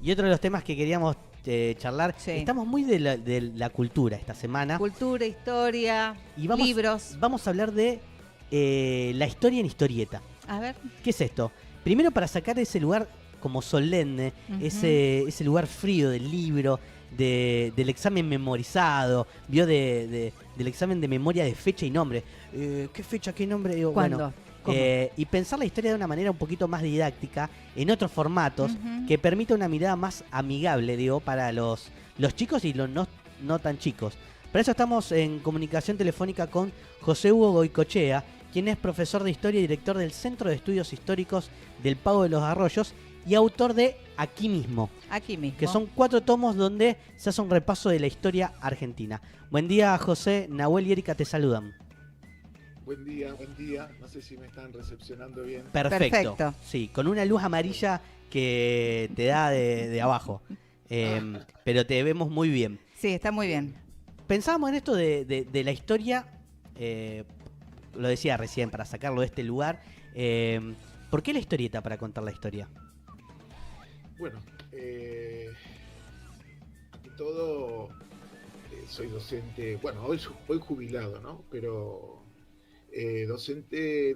Y otro de los temas que queríamos charlar, Sí. estamos muy de la cultura esta semana. Cultura, historia, Y libros. vamos a hablar de la historia en historieta. A ver. ¿Qué es esto? Primero, para sacar ese lugar como solemne, Ujú. ese lugar frío del libro, del examen memorizado, vio del examen de memoria de fecha y nombre. ¿Qué fecha, qué nombre? Digo, ¿Cuándo? bueno, ¿Cómo? y pensar la historia de una manera un poquito más didáctica, en otros formatos, Ujú. que permita una mirada más amigable, digo, para los chicos y los no tan chicos. Para eso estamos en comunicación telefónica con José Hugo Goicochea, quien es profesor de historia y director del Centro de Estudios Históricos del Pago de los Arroyos y autor de Aquí mismo, Aquí mismo. que son 4 tomos donde se hace un repaso de la historia argentina. Buen día, José. Nahuel y Erika te saludan. Buen día, buen día. No sé si me están recepcionando bien. Perfecto. Perfecto. Sí, con una luz amarilla que te da de abajo. Pero te vemos muy bien. Sí, está muy bien. Pensábamos en esto de la historia, lo decía recién, para sacarlo de este lugar. ¿Por qué la historieta para contar la historia? Bueno, ante todo, soy docente, bueno, hoy jubilado, ¿no? Pero docente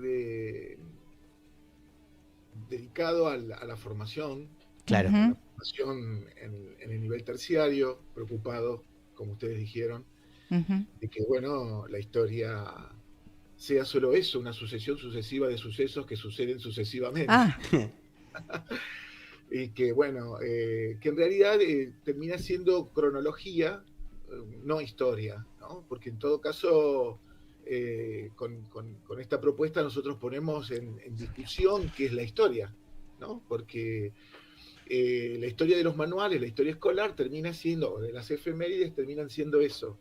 dedicado a la formación, Claro. Ujú. la formación en el nivel terciario, preocupado, como ustedes dijeron, Ujú. de que, bueno, la historia sea solo eso, una sucesión sucesiva de sucesos que suceden sucesivamente. Ah, Y que, bueno, que en realidad termina siendo cronología, no historia, ¿no? Porque en todo caso, con esta propuesta nosotros ponemos en discusión qué es la historia, ¿no? Porque la historia de los manuales, la historia escolar termina siendo, o de las efemérides terminan siendo eso,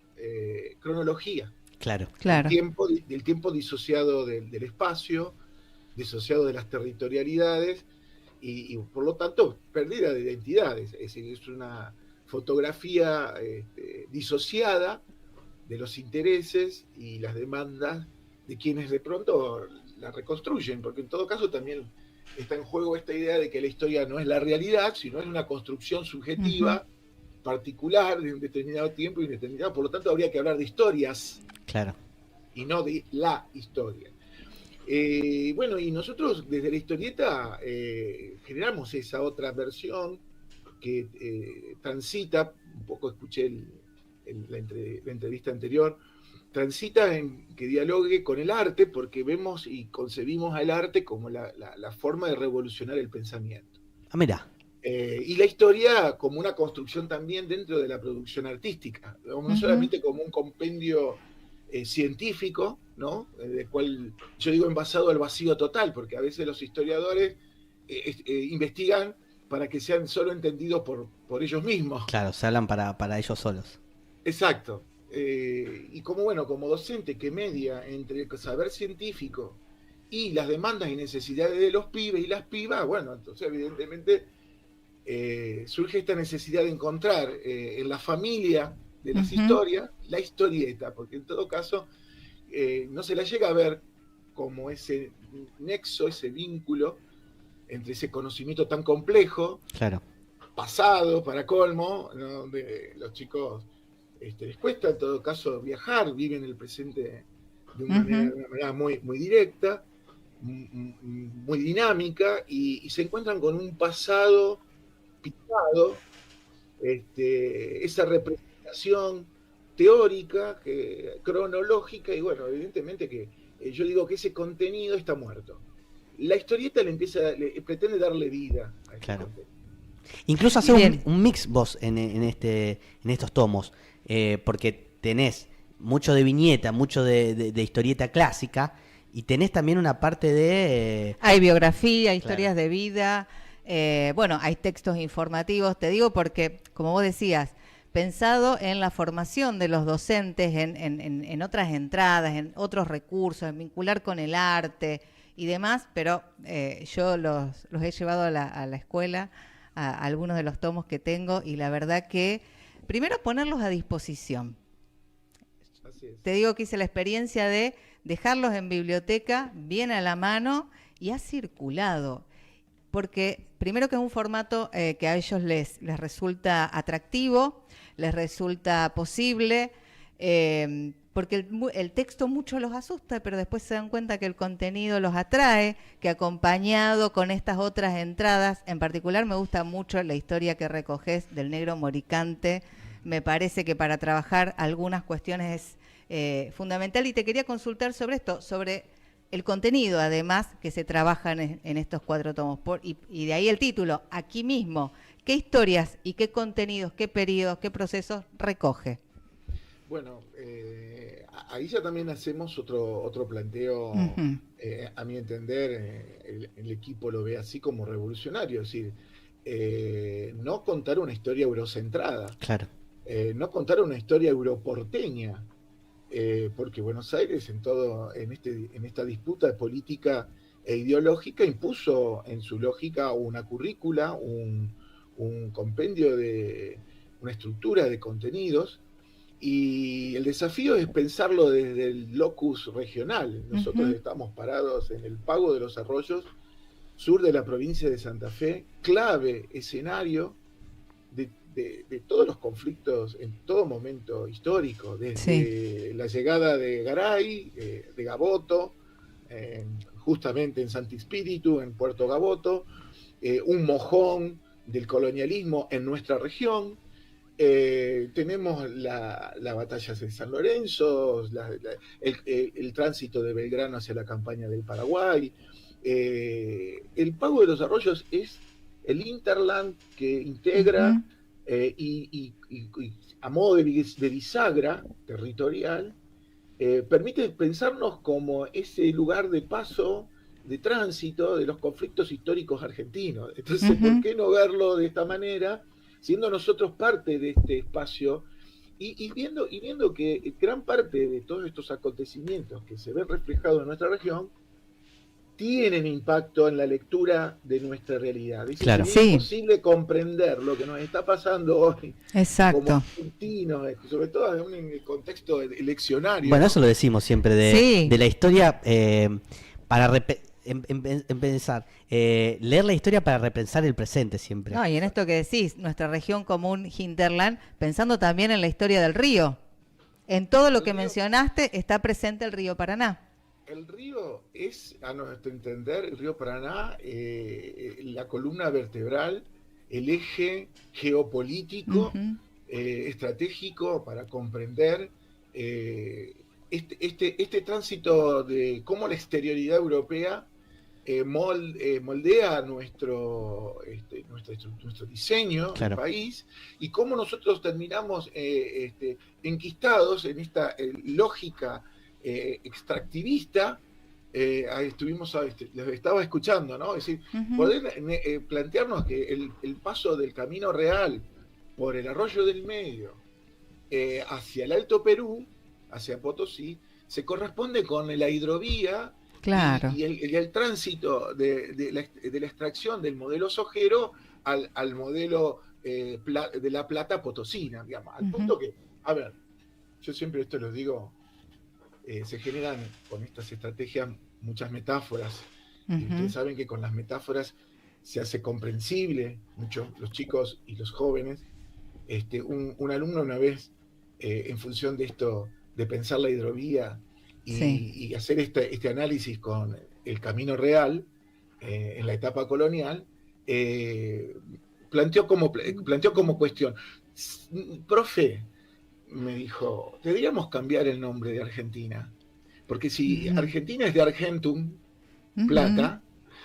cronología. Claro. claro. Del tiempo disociado del espacio, disociado de las territorialidades y por lo tanto pérdida de identidades. Es decir, es una fotografía disociada de los intereses y las demandas de quienes de pronto la reconstruyen, porque en todo caso también está en juego esta idea de que la historia no es la realidad, sino es una construcción subjetiva, particular, de un determinado tiempo y indeterminado. Por lo tanto, habría que hablar de historias Claro. y no de la historia. Bueno, y nosotros desde la historieta generamos esa otra versión que transita, un poco escuché la entrevista anterior, transita en que dialogue con el arte, porque vemos y concebimos al arte como la forma de revolucionar el pensamiento. Ah, mirá. Y la historia como una construcción también dentro de la producción artística, no solamente como un compendio científico, ¿no? Del cual yo digo envasado al vacío total, porque a veces los historiadores investigan para que sean solo entendidos por ellos mismos. Claro, se hablan para ellos solos. Exacto. Y como, bueno, como docente que media entre el saber científico y las demandas y necesidades de los pibes y las pibas, bueno, entonces evidentemente surge esta necesidad de encontrar en la familia de las historias la historieta, porque en todo caso no se la llega a ver como ese nexo, ese vínculo entre ese conocimiento tan complejo, Claro. pasado para colmo, ¿no? Donde los chicos les cuesta en todo caso viajar, viven el presente de una manera muy, muy directa, muy dinámica, y se encuentran con un pasado pintado, esa representación teórica, cronológica, y bueno, evidentemente que yo digo que ese contenido está muerto. La historieta pretende darle vida a ese Claro. contenido. Incluso hacer Bien. un mix vos en estos tomos, porque tenés mucho de viñeta, mucho de historieta clásica, y tenés también una parte de... Hay biografía, historias Claro. de vida, bueno, hay textos informativos, te digo porque, como vos decías, pensado en la formación de los docentes, en otras entradas, en otros recursos, en vincular con el arte y demás, pero yo los he llevado a la escuela, a algunos de los tomos que tengo, y la verdad que, primero ponerlos a disposición. Así es. Te digo que hice la experiencia de dejarlos en biblioteca bien a la mano y ha circulado. porque primero que es un formato que a ellos les resulta atractivo, les resulta posible, porque el texto mucho los asusta, pero después se dan cuenta que el contenido los atrae, que acompañado con estas otras entradas, en particular me gusta mucho la historia que recoges del negro moricante, me parece que para trabajar algunas cuestiones es fundamental, y te quería consultar sobre esto, sobre el contenido además que se trabajan en estos 4 tomos, y de ahí el título, aquí mismo, ¿qué historias y qué contenidos, qué periodos, qué procesos recoge? Bueno, ahí ya también hacemos otro planteo, Uh-huh. a mi entender, el equipo lo ve así como revolucionario, es decir, no contar una historia eurocentrada, Claro. no contar una historia europorteña, porque Buenos Aires en esta disputa política e ideológica impuso en su lógica una currícula, un compendio una estructura de contenidos. Y el desafío es pensarlo desde el locus regional. Nosotros Uh-huh. estamos parados en el Pago de los Arroyos, sur de la provincia de Santa Fe, clave escenario de todos los conflictos en todo momento histórico, desde Sí. la llegada de Garay, de Gaboto, justamente en Santi Spíritu, en Puerto Gaboto, un mojón del colonialismo en nuestra región. Tenemos la batalla de San Lorenzo, el tránsito de Belgrano hacia la campaña del Paraguay. El Pago de los Arroyos es el hinterland que integra Uh-huh. y a modo de bisagra territorial, permite pensarnos como ese lugar de paso, de tránsito de los conflictos históricos argentinos. Entonces, ¿por Uh-huh. qué no verlo de esta manera? Siendo nosotros parte de este espacio y viendo que gran parte de todos estos acontecimientos que se ven reflejados en nuestra región tienen impacto en la lectura de nuestra realidad. Es decir, Claro. sería Sí. imposible comprender lo que nos está pasando hoy como Exacto. argentinos, sobre todo en el contexto eleccionario, Bueno, ¿no? eso lo decimos siempre Sí. de la historia, para pensar, leer la historia para repensar el presente siempre. No, y en esto que decís, nuestra región como un hinterland, pensando también en la historia del río. En todo lo El que río, mencionaste está presente el río Paraná. el río es, a nuestro entender, el río Paraná, la columna vertebral, el eje geopolítico, Uh-huh. estratégico para comprender este tránsito de cómo la exterioridad europea moldea nuestro diseño Claro. de país y cómo nosotros terminamos enquistados en esta lógica extractivista. Les estaba escuchando, ¿no? Es decir, Uh-huh. poder plantearnos que el paso del Camino Real por el Arroyo del Medio hacia el Alto Perú, hacia Potosí, se corresponde con la hidrovía Claro. y el tránsito de la extracción del modelo sojero al modelo de la plata potosina, digamos, al Uh-huh. punto que, a ver, yo siempre esto lo digo, se generan con estas estrategias muchas metáforas, y Uh-huh. ustedes saben que con las metáforas se hace comprensible mucho los chicos y los jóvenes. Un alumno una vez, en función de esto, de pensar la hidrovía Sí. y hacer este análisis con el Camino Real en la etapa colonial, planteó como cuestión, profe, me dijo, deberíamos cambiar el nombre de Argentina, porque si Uh-huh. Argentina es de Argentum, Uh-huh. plata,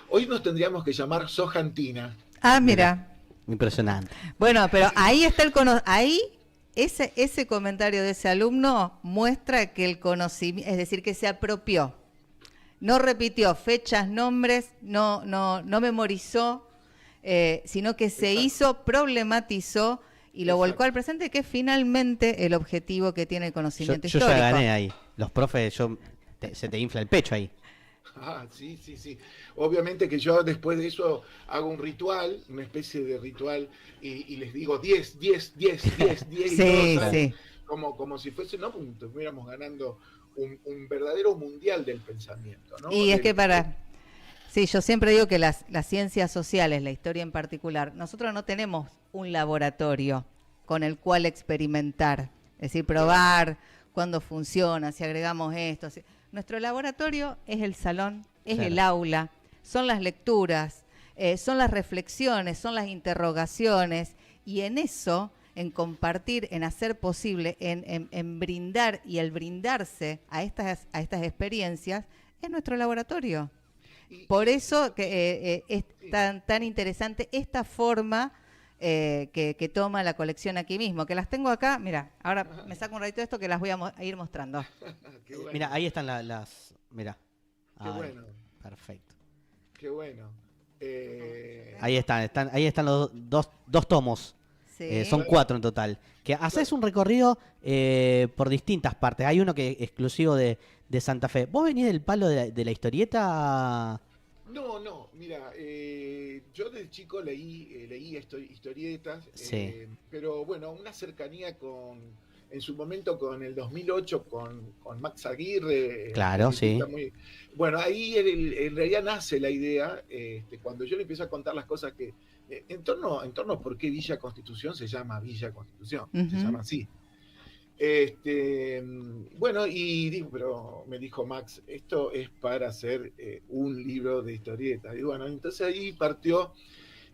hoy nos tendríamos que llamar Sojantina. Ah, mira. Impresionante. Bueno, pero ahí está ahí ese comentario de ese alumno muestra que el conocimiento, es decir, que se apropió. No repitió fechas, nombres, no memorizó, sino que se Exacto. hizo, problematizó y lo Exacto. volcó al presente, que es finalmente el objetivo que tiene el Yo conocimiento ya histórico. gané ahí. Los profes, se te infla el pecho ahí. Ah, sí, sí, sí. Obviamente que yo después de eso hago un ritual, una especie de ritual, y les digo 10, 10, 10, 10, 10, y Sí, todos salen sí. como si fuese, ¿no? Como si estuviéramos ganando un verdadero mundial del pensamiento, ¿no? Y es que Sí, yo siempre digo que las ciencias sociales, la historia en particular, nosotros no tenemos un laboratorio con el cual experimentar, es decir, probar cuándo funciona, si agregamos esto. Nuestro laboratorio es el salón, es el aula, son las lecturas, son las reflexiones, son las interrogaciones, y en eso, en compartir, en hacer posible, en brindar y el brindarse a estas experiencias, es nuestro laboratorio. Por eso que es tan interesante esta forma que toma la colección aquí mismo, que las tengo acá. Mira, ahora me saco un ratito de esto que las voy a ir mostrando. Bueno. Mira, ahí están las... Mira. Qué bueno. Perfecto. Qué bueno. Ahí están los dos tomos. Sí. Son 4 en total. Que haces un recorrido por distintas partes. Hay uno que es exclusivo de Santa Fe. ¿Vos venís del palo de la historieta? No, mira, yo de chico leí historietas, Sí. pero bueno, una cercanía en su momento con el 2008, con Max Aguirre. Claro, sí. Bueno, ahí en realidad nace la idea, cuando yo le empiezo a contar las cosas que, en torno a por qué Villa Constitución se llama Villa Constitución, se llama así. Bueno, pero me dijo Max, esto es para hacer un libro de historietas. Y bueno, entonces ahí partió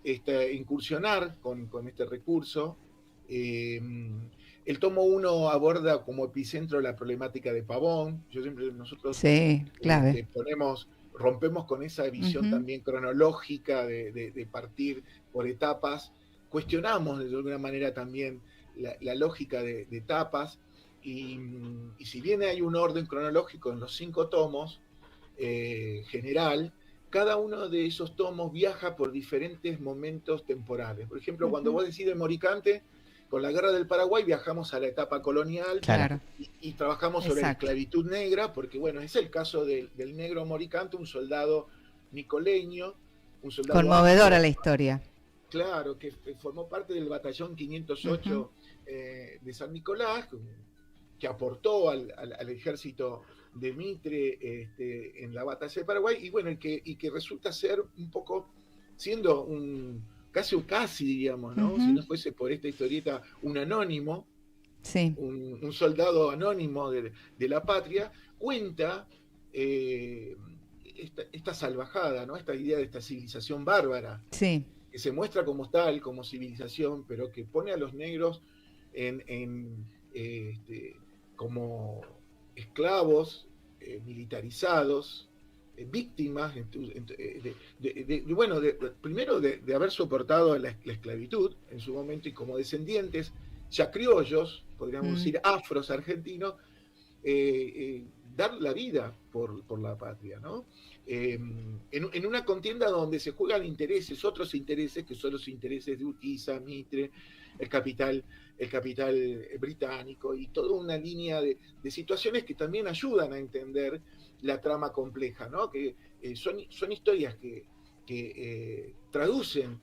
incursionar con este recurso. El tomo 1 aborda como epicentro la problemática de Pavón. Nosotros sí, clave. rompemos con esa visión también cronológica de partir por etapas. Cuestionamos de alguna manera también la lógica de etapas, y si bien hay un orden cronológico en los 5 tomos general, cada uno de esos tomos viaja por diferentes momentos temporales. Por ejemplo, cuando vos decís de Moricante, con la Guerra del Paraguay viajamos a la etapa colonial, claro. y trabajamos sobre la esclavitud negra, porque bueno, es el caso del negro Moricante, un soldado nicoleño, un soldado conmovedora la historia. Claro, que formó parte del batallón 508 de San Nicolás, que aportó al ejército de Mitre en la batalla de Paraguay, y bueno, y que resulta ser un poco, siendo casi diríamos, ¿no? Si no fuese por esta historieta, un anónimo, sí. un soldado anónimo de la patria, cuenta esta salvajada, ¿no? Esta idea de esta civilización bárbara. Sí. Que se muestra como tal, como civilización, pero que pone a los negros como esclavos militarizados, víctimas, primero de haber soportado la esclavitud en su momento, y como descendientes ya criollos, podríamos decir afros argentinos, dar la vida por la patria, ¿no? En una contienda donde se juegan otros intereses, que son los intereses de Urquiza, Mitre, el capital británico, y toda una línea de situaciones que también ayudan a entender la trama compleja, ¿no? Que son historias que traducen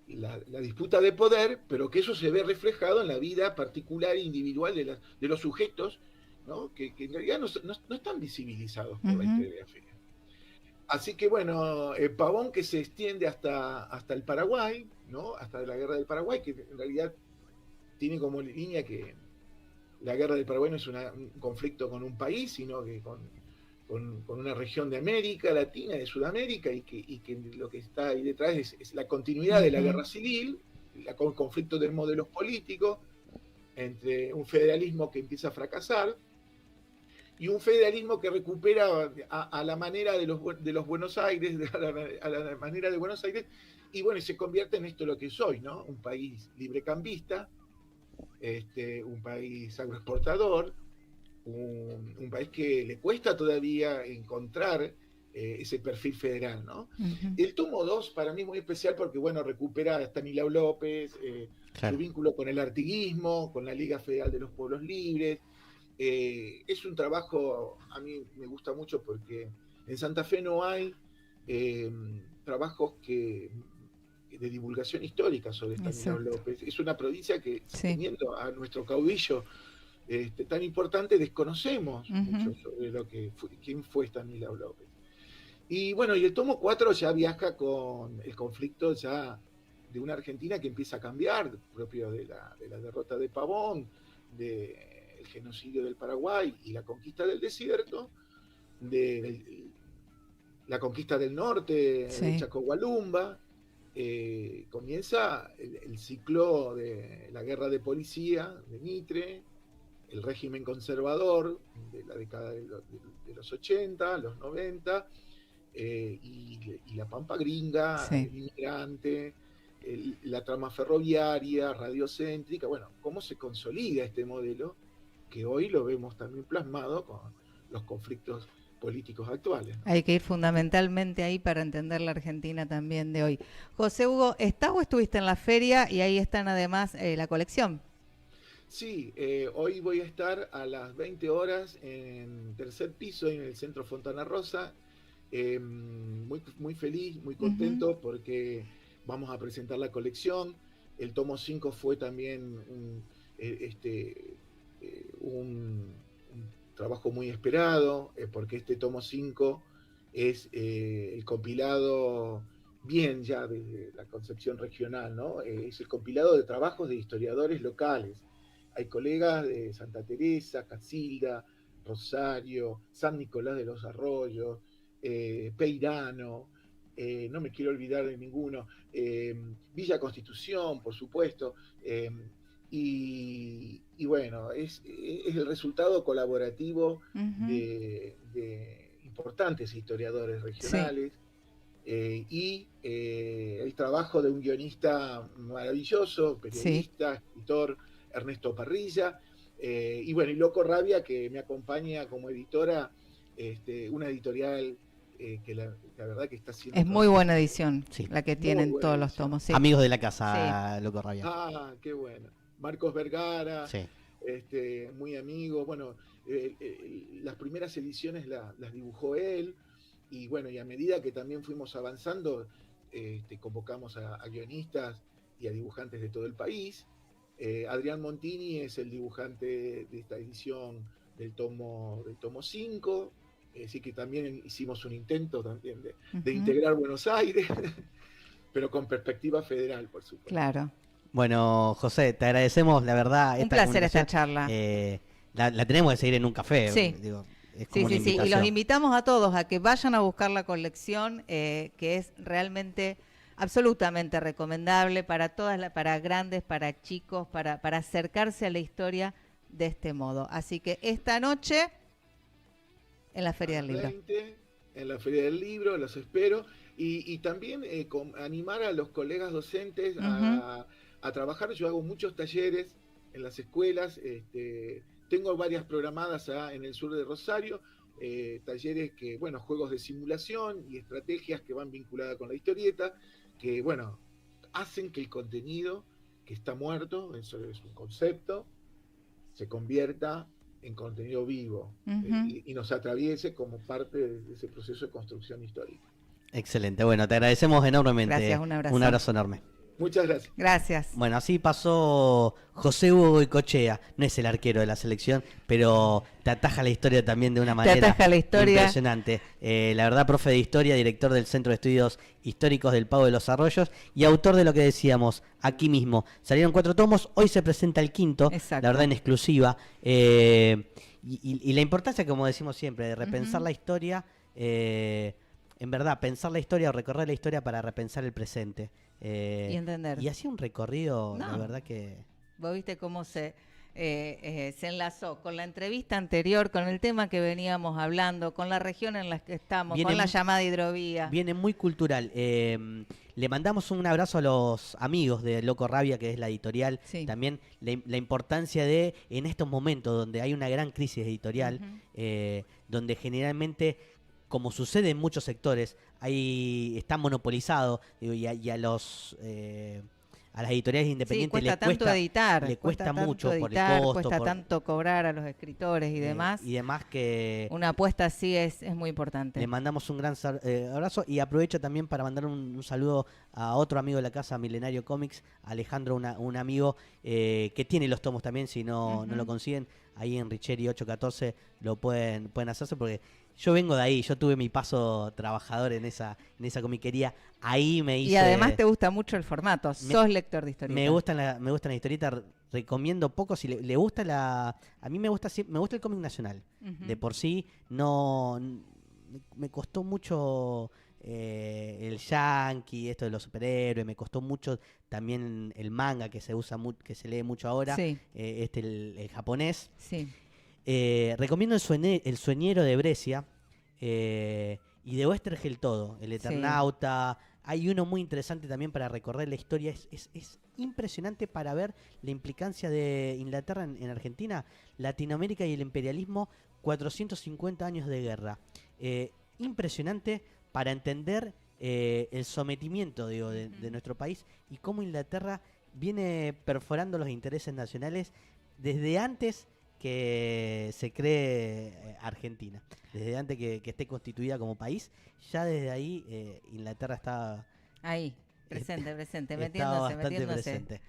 la disputa de poder, pero que eso se ve reflejado en la vida particular e individual de los sujetos, ¿no? Que en realidad no están visibilizados por la historiografía. Así que bueno, Pavón, que se extiende hasta el Paraguay, ¿no? Hasta la Guerra del Paraguay, que en realidad tiene como línea que la Guerra del Paraguay no es un conflicto con un país, sino que con una región de América Latina, de Sudamérica, y que lo que está ahí detrás es la continuidad de la guerra civil, el conflicto de modelos políticos, entre un federalismo que empieza a fracasar y un federalismo que recupera a la manera de los Buenos Aires, a la manera de Buenos Aires, y bueno, se convierte en esto lo que es hoy, ¿no? Un país librecambista, un país agroexportador, un país que le cuesta todavía encontrar ese perfil federal, ¿no? El tomo 2 para mí es muy especial porque, bueno, recupera a Estanislao López, su vínculo con el artiguismo, con la Liga Federal de los Pueblos Libres. Es un trabajo, a mí me gusta mucho porque en Santa Fe no hay trabajos de divulgación histórica sobre Estanislao López. Es una provincia que, teniendo a nuestro caudillo tan importante, desconocemos mucho sobre quién fue Estanislao López. Y bueno, y el tomo 4 ya viaja con el conflicto ya de una Argentina que empieza a cambiar, propio de la derrota de Pavón, del genocidio del Paraguay y la conquista del desierto, de la conquista del norte, de Sí. Chacogualumba. Comienza el ciclo de la guerra de policía de Mitre, el régimen conservador de la década de los 80, los 90, y la Pampa Gringa, Sí. el inmigrante, la trama ferroviaria, radiocéntrica, bueno, cómo se consolida este modelo, que hoy lo vemos también plasmado con los conflictos políticos actuales, ¿no? Hay que ir fundamentalmente ahí para entender la Argentina también de hoy. José Hugo, ¿estás o estuviste en la feria? Y ahí están además la colección. Sí, hoy voy a estar a las 20 horas en tercer piso en el Centro Fontana Rosa. Muy feliz, muy contento porque vamos a presentar la colección. El tomo 5 fue también un trabajo muy esperado, porque este tomo 5 es el compilado bien ya desde la concepción regional, ¿no? Es el compilado de trabajos de historiadores locales. Hay colegas de Santa Teresa, Casilda, Rosario, San Nicolás de los Arroyos, Peirano, no me quiero olvidar de ninguno, Villa Constitución, por supuesto, y bueno, es el resultado colaborativo de importantes historiadores regionales. Sí. El trabajo de un guionista maravilloso, periodista, escritor, Ernesto Parrilla, y bueno, y Loco Rabia, que me acompaña como editora, una editorial que la verdad que está haciendo... Es muy buena edición, sí, la que tienen todos los tomos. Sí. Amigos de la casa, sí. Loco Rabia. Ah, qué bueno. Marcos Vergara, sí. Muy amigo. Bueno, las primeras ediciones las dibujó él, y bueno, y a medida que también fuimos avanzando, convocamos a guionistas y a dibujantes de todo el país. Adrián Montini es el dibujante de esta edición del tomo 5, así que también hicimos un intento también de integrar Buenos Aires, pero con perspectiva federal, por supuesto. Claro. Bueno, José, te agradecemos, la verdad. Un placer esta charla. La tenemos que seguir en un café. Sí. Digo, sí. Y los invitamos a todos a que vayan a buscar la colección, que es realmente... absolutamente recomendable para todas, para grandes, para chicos, para acercarse a la historia de este modo. Así que esta noche en la Feria del Libro. 20, en la Feria del Libro, los espero. Y también animar a los colegas docentes a trabajar. Yo hago muchos talleres en las escuelas. Tengo varias programadas en el sur de Rosario. Talleres que, bueno, juegos de simulación y estrategias que van vinculadas con la historieta, que, bueno, hacen que el contenido que está muerto, eso es un concepto, se convierta en contenido vivo y nos atraviese como parte de ese proceso de construcción histórica. Excelente, bueno, te agradecemos enormemente. Gracias, un abrazo. Un abrazo enorme. Muchas gracias. Gracias. Bueno, así pasó José Hugo Goicoechea. No es el arquero de la selección, pero te ataja la historia también de una manera impresionante. La verdad, profe de historia, director del Centro de Estudios Históricos del Pago de los Arroyos y autor de lo que decíamos aquí mismo. Salieron 4 tomos, hoy se presenta el 5º, la verdad en exclusiva. Y la importancia, como decimos siempre, de repensar la historia, en verdad, pensar la historia o recorrer la historia para repensar el presente. Y entender. Y hacía un recorrido, la verdad que... Vos viste cómo se enlazó con la entrevista anterior, con el tema que veníamos hablando, con la región en la que estamos, con la llamada hidrovía. Viene muy cultural. Le mandamos un abrazo a los amigos de Loco Rabia, que es la editorial. Sí. También la importancia de, en estos momentos donde hay una gran crisis editorial, donde generalmente... como sucede en muchos sectores, está monopolizado, y a las editoriales independientes le cuesta mucho editar, por el costo. Cuesta tanto cobrar a los escritores y demás. Y demás que... Una apuesta así es muy importante. Le mandamos un gran abrazo y aprovecho también para mandar un saludo a otro amigo de la casa, Milenario Comics, Alejandro, un amigo que tiene los tomos también, si no lo consiguen, ahí en Richeri 814 lo pueden hacerse porque Yo vengo de ahí, yo tuve mi paso trabajador en esa comiquería. Ahí me hice... Y además te gusta mucho el formato, sos lector de historietas. Me gustan las historietas, recomiendo poco. Si le gusta a mí me gusta el cómic nacional. Ujú. De por sí, no... Me costó mucho el yankee, esto de los superhéroes, me costó mucho también el manga que se usa que se lee mucho ahora, Sí, el japonés. sí. Recomiendo el Sueñero de Brescia y de Oestergel todo, el Eternauta. Hay uno muy interesante también para recorrer la historia. Es impresionante para ver la implicancia de Inglaterra en Argentina, Latinoamérica y el imperialismo, 450 años de guerra. Impresionante para entender el sometimiento, digo, de nuestro país y cómo Inglaterra viene perforando los intereses nacionales desde antes que se cree Argentina, desde antes que esté constituida como país. Ya desde ahí Inglaterra está Ahí, presente, está metiéndose. bastante presente.